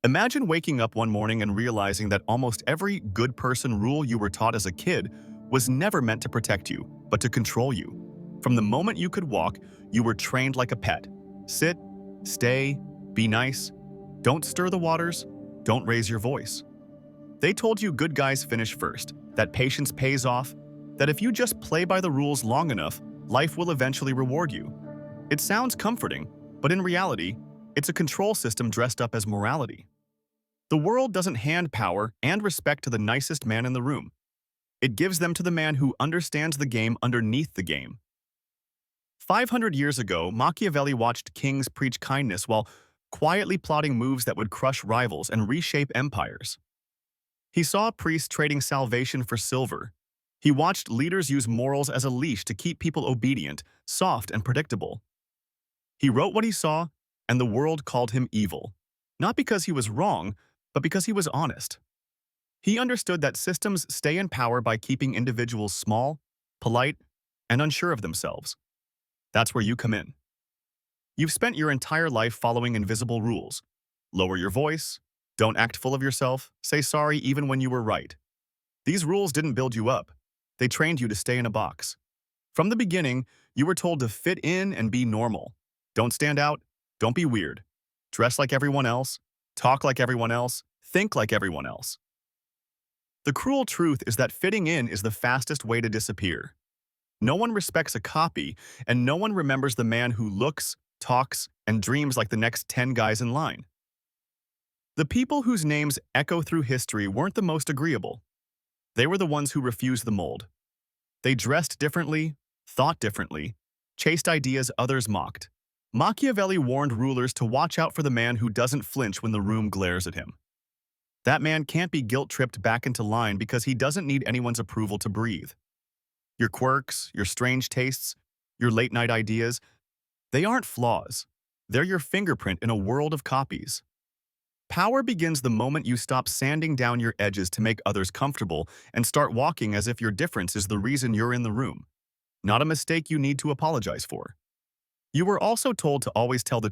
Imagine waking up one morning and realizing that almost every good person rule you were taught as a kid was never meant to protect you, but to control you. From the moment you could walk, you were trained like a pet. Sit, stay, be nice, don't stir the waters, don't raise your voice. They told you good guys finish first, that patience pays off, that if you just play by the rules long enough, life will eventually reward you. It sounds comforting, but in reality, it's a control system dressed up as morality. The world doesn't hand power and respect to the nicest man in the room. It gives them to the man who understands the game underneath the game. 500 years ago, Machiavelli watched kings preach kindness while quietly plotting moves that would crush rivals and reshape empires. He saw priests trading salvation for silver. He watched leaders use morals as a leash to keep people obedient, soft, and predictable. He wrote what he saw, and the world called him evil. Not because he was wrong, but because he was honest. He understood that systems stay in power by keeping individuals small, polite, and unsure of themselves. That's where you come in. You've spent your entire life following invisible rules. Lower your voice, don't act full of yourself, say sorry even when you were right. These rules didn't build you up. They trained you to stay in a box. From the beginning, you were told to fit in and be normal. Don't stand out, don't be weird. Dress like everyone else, talk like everyone else, think like everyone else. The cruel truth is that fitting in is the fastest way to disappear. No one respects a copy, and no one remembers the man who looks, talks, and dreams like the next 10 guys in line. The people whose names echo through history weren't the most agreeable. They were the ones who refused the mold. They dressed differently, thought differently, chased ideas others mocked. Machiavelli warned rulers to watch out for the man who doesn't flinch when the room glares at him. That man can't be guilt-tripped back into line because he doesn't need anyone's approval to breathe. Your quirks, your strange tastes, your late-night ideas, they aren't flaws. They're your fingerprint in a world of copies. Power begins the moment you stop sanding down your edges to make others comfortable and start walking as if your difference is the reason you're in the room, not a mistake you need to apologize for. You were also told to always tell the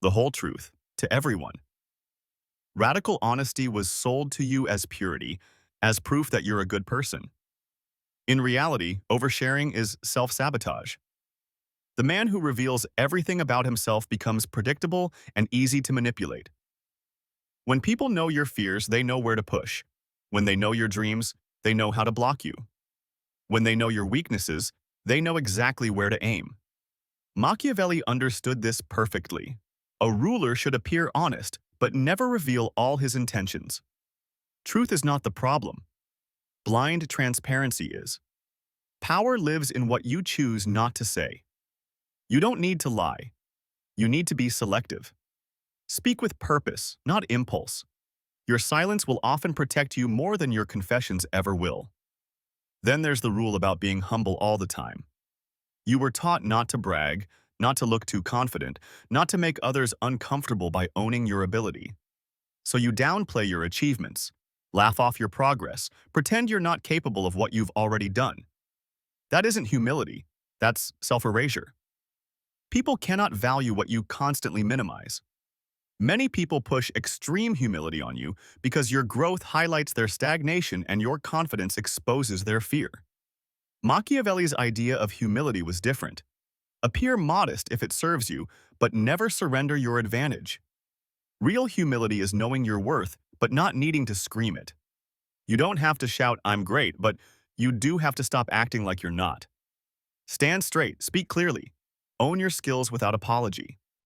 whole truth, to everyone. Radical honesty was sold to you as purity, as proof that you're a good person. In reality, oversharing is self-sabotage. The man who reveals everything about himself becomes predictable and easy to manipulate. When people know your fears, they know where to push. When they know your dreams, they know how to block you. When they know your weaknesses, they know exactly where to aim. Machiavelli understood this perfectly. A ruler should appear honest, but never reveal all his intentions. Truth is not the problem. Blind transparency is. Power lives in what you choose not to say. You don't need to lie. You need to be selective. Speak with purpose, not impulse. Your silence will often protect you more than your confessions ever will. Then there's the rule about being humble all the time. You were taught not to brag, not to look too confident, not to make others uncomfortable by owning your ability. So you downplay your achievements, laugh off your progress, pretend you're not capable of what you've already done. That isn't humility, that's self-erasure. People cannot value what you constantly minimize. Many people push extreme humility on you because your growth highlights their stagnation and your confidence exposes their fear. Machiavelli's idea of humility was different. Appear modest if it serves you, but never surrender your advantage. Real humility is knowing your worth, but not needing to scream it. You don't have to shout, "I'm great," but you do have to stop acting like you're not. Stand straight, speak clearly, own your skills without apology.